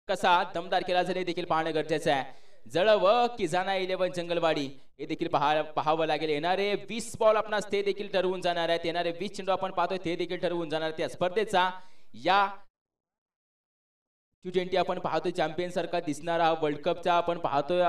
कसा दमदार केला जाणे देखील पाहणं गरजेचं आहे. जळव किझाना 11 जंगलवाडी हे देखील पाहावं लागेल. येणारे 20 बॉल आपणास ते देखील ठरवून जाणार आहेत. येणारे 20 चेंडू आपण पाहतोय ते देखील ठरवून जाणार त्या स्पर्धेचा. या T20 आपण पाहतोय चॅम्पियन सारखा दिसणारा वर्ल्ड कपचा आपण पाहतोय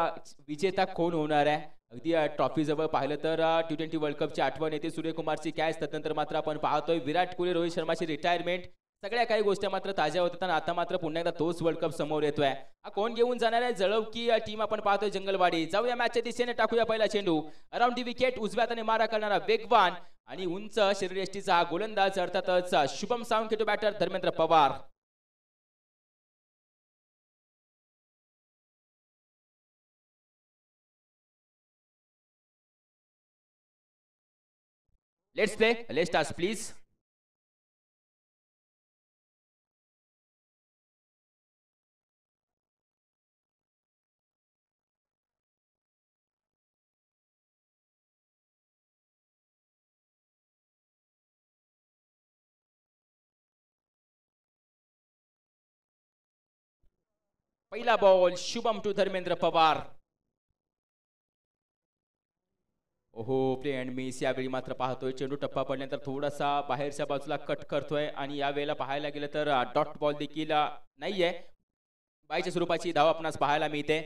विजेता कोण होणार आहे. अगदी ट्रॉफी जवळ पाहिलं तर T20 वर्ल्ड कपची आठवण येते. सूर्यकुमारची कॅच, त्यानंतर मात्र आपण पाहतोय विराट कोहली, रोहित शर्माची रिटायरमेंट, सगळ्या काही गोष्टी मात्र ताज्या होतात आणि आता मात्र पुन्हा एकदा तोच वर्ल्ड कप समोर येतोय. हा कोण घेऊन जाणार आहे? जळव की टीम आपण पाहतोय जंगलवाडी. जाऊया मॅचच्या दिशेने, टाकूया पहिला चेंडू अराउंड दी विकेट. उजव्या हाताने मारा करणारा वेगवान आणि उंच शरीरयष्टीचा गोलंदाज अर्थातच Shubham Sawant to batter Dharmendra Pawar. Let's play, let's start please. पहिला बॉल शुभम टू धर्मेंद्र पवार. ओहो, प्ले अँड मिस. यावेळी मात्र पाहतोय चेंडू टप्पा पडल्यानंतर थोडासा बाहेरच्या बाजूला कट करतोय आणि यावेळेला पाहायला गेलं तर डॉट बॉल देखील नाहीये. बायच्या स्वरूपाची धाव आपणास पाहायला मिळते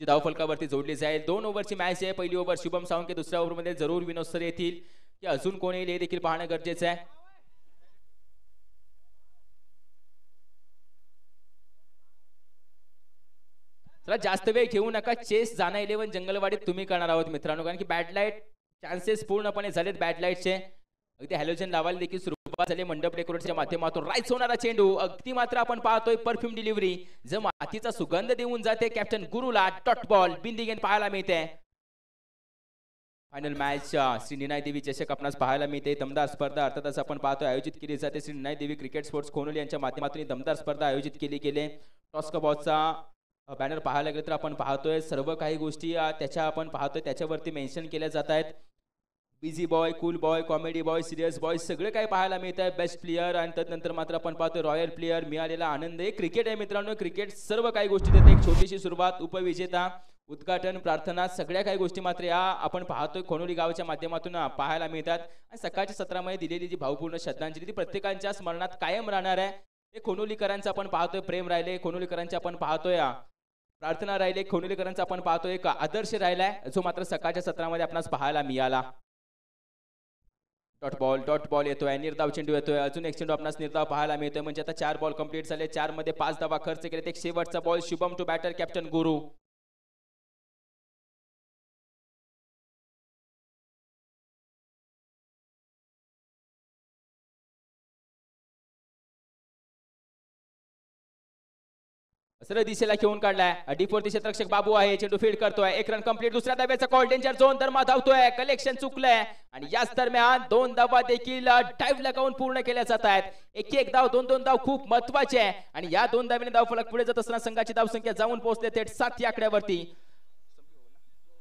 जी धाव फलकावरती जोडली जाईल. 2 ओव्हरची मॅच आहे. पहिली ओव्हर शुभम सावंत, दुसऱ्या ओव्हरमध्ये जरूर विनोद सर येतील की अजून कोण येईल हे देखील पाहणं गरजेचं आहे. चला जास्त वेळ घेऊ नका. चेस जाना 11 जंगलवाडीत तुम्ही करणार आहोत मित्रांनो, कारण की बॅड लाईट चान्सेस पूर्णपणे झालेत बॅड लाईटचे. अगदी हॅलोजन लावायला देखील सुरुवात झाली मंडप डेकोरेटच्या माध्यमातून. राईट होणारा चेंडू अगदी मात्र आपण पाहतोय परफ्यूम डिलिव्हरी, जर मातीचा सुगंध देऊन जाते कॅप्टन गुरुला. डॉट बॉल बिंदिंग पाहायला मिळते. फायनल मॅच श्री निनाय देवी चषक आपणास पाहायला मिळते. दमदार स्पर्धा अर्थातच आपण पाहतोय आयोजित केली जाते. श्री निनाय देवी क्रिकेट स्पोर्ट्स खोनोली यांच्या माध्यमातून दमदार स्पर्धा आयोजित केली गेली. टॉस बॉलचा बॅनर पाहायला गेलं तर आपण पाहतोय सर्व काही गोष्टी त्याच्या आपण पाहतोय त्याच्यावरती मेन्शन केल्या जात आहेत. Busy boy, cool boy, comedy boy, serious boy सगळे काही पाहायला मिळत आहे. बेस्ट प्लेयर आणि त्यानंतर मात्र आपण पाहतोय रॉयल प्लेयर. मिळालेला आनंद हे क्रिकेट आहे मित्रांनो. क्रिकेट सर्व काही गोष्टी देते. एक छोटीशी सुरुवात, उपविजेता, उद्घाटन, प्रार्थना सगळ्या काही गोष्टी मात्र या आपण पाहतोय खोनोली गावाच्या माध्यमातून पाहायला मिळतात. आणि सकाळच्या सत्रामध्ये दिलेली जी भावपूर्ण श्रद्धांजली ती प्रत्येकाच्या स्मरणात कायम राहणार आहे. हे खोनोलीकरांचं आपण पाहतोय प्रेम राहिले, खोनोलीकरांचे आपण पाहतोय प्रार्थना राहिले, खोनोलीकरांचा आपण पाहतोय एक आदर्श राहिलाय जो मात्र सकाळच्या सत्रामध्ये आपणास पाहायला मिळाला. डॉट बॉल येतोय, निर्धाव चेंडू येतोय. अजून एक चेंडू आपणास निर्धाव पाहायला मिळतोय. म्हणजे आता 4 बॉल कंप्लीट झाले. 4 मध्ये 5 धावा खर्च केले. एक शेवटचा ball Shubham to batter captain Guru. सरळ दिशेला घेऊन काढलाय. D4 क्षेत्ररक्षक बाबू आहे. चेंडू फील्ड करतोय. 1 रन कंप्लीट. दुसऱ्या धाब्याचा कॉल. डेंजर झोन धर्मा धावतोय. कलेक्शन चुकलंय आणि याच दरम्यान 2 धावा देखील डाइव्ह लगावून पूर्ण केल्या जात आहेत. 1-1 धाव, 2-2 धाव खूप महत्वाचे आहे आणि या 2 धावेने धाव फलक पुढे जात असताना संघाची धावसंख्या जाऊन पोहोचते थेट 7 या आकड्यावरती.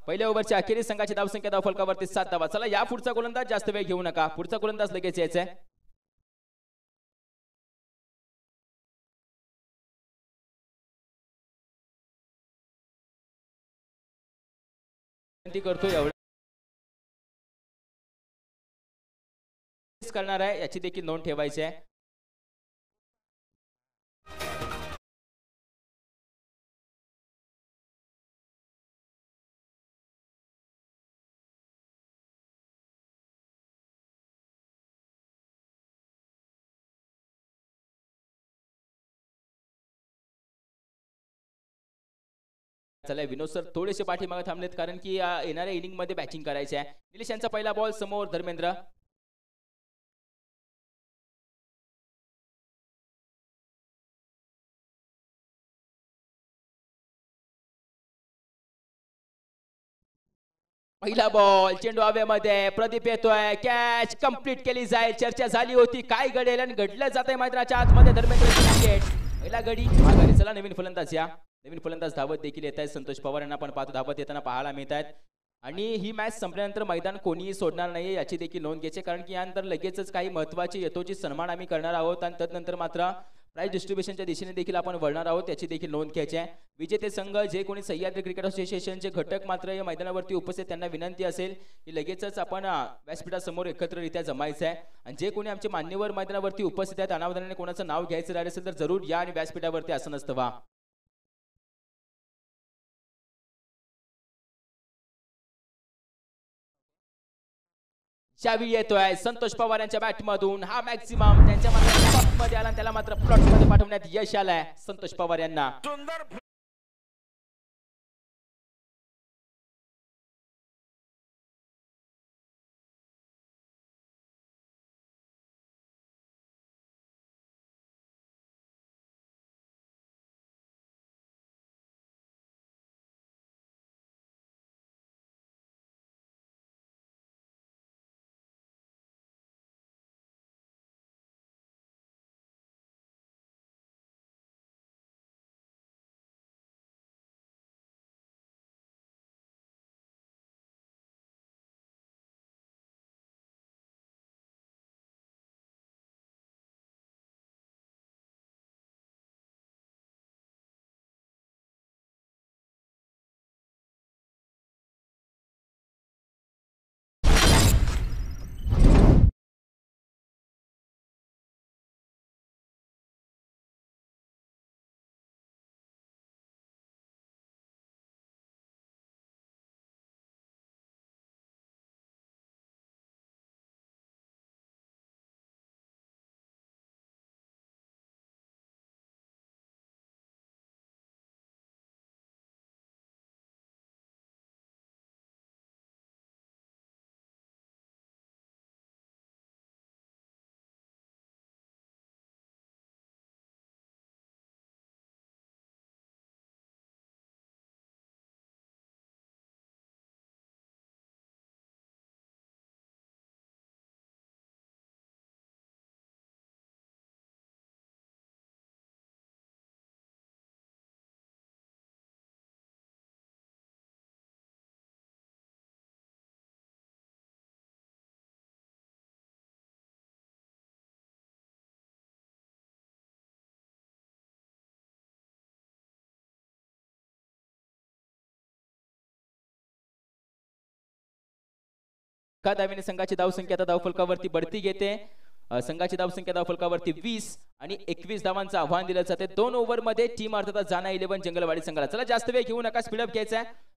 पहिल्या ओव्हरच्या अखेरीस संघाची धावसंख्या धाव फलकावरती 7 धावा. चला या पुढचा गोलंदाज जास्त वेळ घेऊ नका. पुढचा गोलंदाज लगेच यायचा आहे. करतो एवढं करणार आहे याची देखील नोंद ठेवायची आहे. चला विनोद सर थोडेसे पाठीमागे थांबलेत कारण की येणाऱ्या इनिंग मध्ये बॅटिंग करायचे आहे. निलेश यांचा पहिला बॉल समोर धर्मेंद्र. पहिला बॉल चेंडू हवेमध्ये. प्रदीप येतोय. कॅच कंप्लीट केली जाईल. चर्चा झाली होती काय घडेल आणि घडलं जातंय मैदानाच्या आतमध्ये. धर्मेंद्र विकेट. पहिला गडी माघारी. चला नवीन फलंदाज या. नवीन फलंदाज धावत देखील येत आहेत. संतोष पवार यांना आपण पाहतो धावत येताना पाहायला मिळत आहेत. आणि ही मॅच संपल्यानंतर मैदान कोणीही सोडणार नाही याची देखील नोंद घ्यायची कारण की यानंतर लगेचच काही महत्वाचे यथोचित सन्मान आम्ही करणार आहोत आणि त्यानंतर मात्र प्राइज डिस्ट्रीब्युशनच्या दिशेने देखील आपण वळणार आहोत, त्याची देखील नोंद घ्यायची आहे. विजेते संघ जे कोणी सह्याद्री क्रिकेट असोसिएशनचे घटक मात्र या मैदानावरती उपस्थित, त्यांना विनंती असेल की लगेचच आपण व्यासपीठासमोर एकत्ररित्या जमायचं आहे. आणि जे कोणी आमचे मान्यवर मैदानावरती उपस्थित आहेत, अनावधानाने कोणाचं नाव घ्यायचं राहिलं असेल तर जरूर या आणि व्यासपीठावरती असं नसतं व्हा. यावेळी येतोय संतोष पवार यांच्या बॅट मधून हा मॅक्सिमम त्यांच्या मात्र मध्ये आला, त्याला मात्र प्लॉट मध्ये पाठवण्यात यश आलंय संतोष पवार यांना. एका धावेने संघाची धावसंख्या आता धावफलकावरती बढती घेते. संघाची धावसंख्या धावफलकावरती 20 आणि 21 धावांचं आव्हान दिलं जाते 2 ओव्हर मध्ये. टीम अर्थात जाना 11 जंगलवाडी संघाला. चला जास्त वेळ घेऊ नका, स्पीडअप घ्यायचा आहे.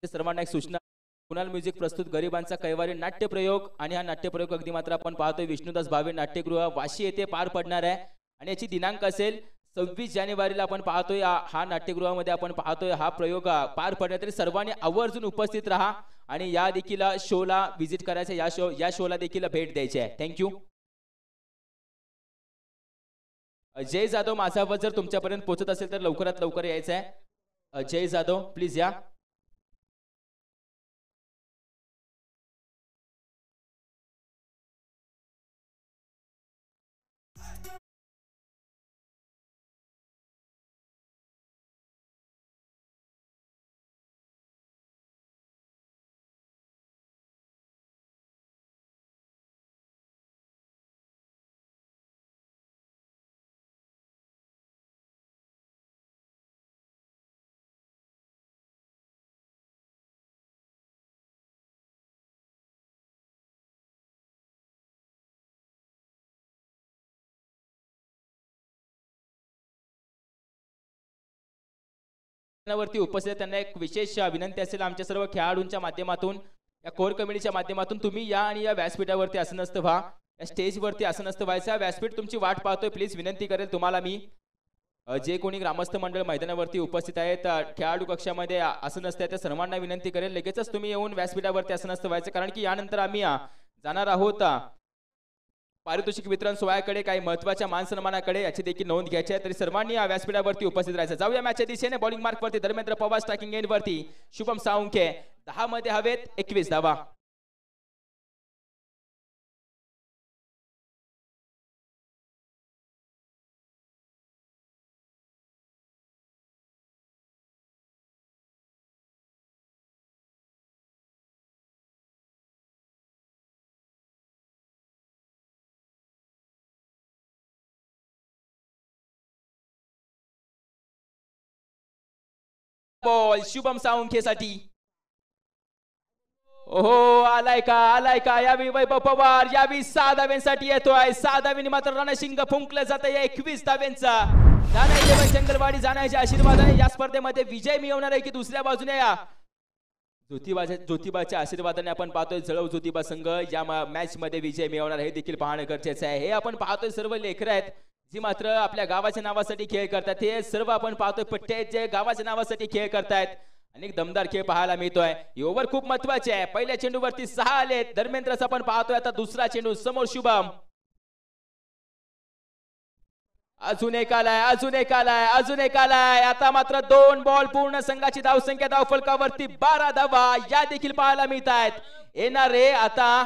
सर्वांना एक सूचना, कुणाल म्युझिक प्रस्तुत गरिबांचा कैवारी नाट्य प्रयोग. आणि हा नाट्य प्रयोग अगदी मात्र आपण पाहतोय विष्णुदास भावे नाट्यगृह वाशी येथे पार पडणार आहे. आणि याची दिनांक असेल 26 जानेवारीला आपण पाहतोय. हा नाट्यगृहामध्ये आपण पाहतोय हा प्रयोग पार पडणार. तरी सर्वांनी आवर्जून उपस्थित राहा आणि या देखील शोला व्हिजिट करायचं, या शोला देखील भेट द्यायची आहे. थँक्यू. जय जाधव, माझा आवाज जर तुमच्यापर्यंत पोहोचत असेल तर लवकरात लवकर यायचं आहे. जय जाधव प्लीज या. वरती उपस्थित त्यांना एक विशेष विनंती असेल आमच्या सर्व खेळाडूंच्या माध्यमातून या कोर कमिटीच्या माध्यमातून तुम्ही या आणि या व्यासपीठावरती असं नसतं व्हा, या स्टेजवरती असं नसतं व्हायचं. व्यासपीठ तुमची वाट पाहतोय. प्लीज विनंती करेल तुम्हाला मी, जे कोणी ग्रामस्थ मंडळ मैदानावरती उपस्थित आहेत, खेळाडू कक्षामध्ये असं नसतं, त्या सर्वांना विनंती करेल लगेचच तुम्ही येऊन व्यासपीठावरती असं नसतं व्हायचं, कारण की यानंतर आम्ही जाणार आहोत पारितोषिक वितरण सोहळ्याकडे, काही महत्वाच्या मान सन्मानाकडे, याची देखील नोंद घ्यायची आहे. तरी सर्वांनी या व्यासपीठावरती उपस्थित राहायचं. जाऊया मॅचच्या दिशेने. बॉलिंग मार्क वरती धर्मेंद्र पवार, स्ट्रायकिंग एंड वरती शुभम साळुंखे. 10 मध्ये हवेत 21 धावा. बॉल शुभम साळुंखेसाठी. ओहो, आलाय का यावेळी वैभव पवार, यावेळी 6 धाव्यांसाठी येतोय. 6 धाव्यांनी मात्र रणशिंग फुंकलं जातं या 21 धाव्यांचा. जाना 11 जंगलवाडी जाण्याच्या आशीर्वादाने या स्पर्धेमध्ये विजय मिळवणार आहे की दुसऱ्या बाजूने या ज्योतिबाच्या आशीर्वादाने आपण पाहतोय जळव ज्योतिबा संघ या मॅच मध्ये विजय मिळवणार हे देखील पाहणं गरजेचं आहे. हे आपण पाहतोय सर्व लेकरं आहेत जी मात्र आपल्या गावाच्या नावासाठी खेळ करतात. हे सर्व आपण पाहतोय पट्टे आहेत जे गावाच्या नावासाठी खेळ करतायत. अनेक दमदार खेळ पाहायला मिळतोय. ही ओव्हर खूप महत्वाची आहे. पहिल्या चेंडूवरती 6 आलेत. धर्मेंद्रचा आपण पाहतोय आता दुसरा चेंडू समोर शुभम. अजून एक आलाय. आता मात्र 2 बॉल पूर्ण संघाची धावसंख्या धावफलकावरती 12 धावा या देखील पाहायला मिळत आहेत. येणारे आता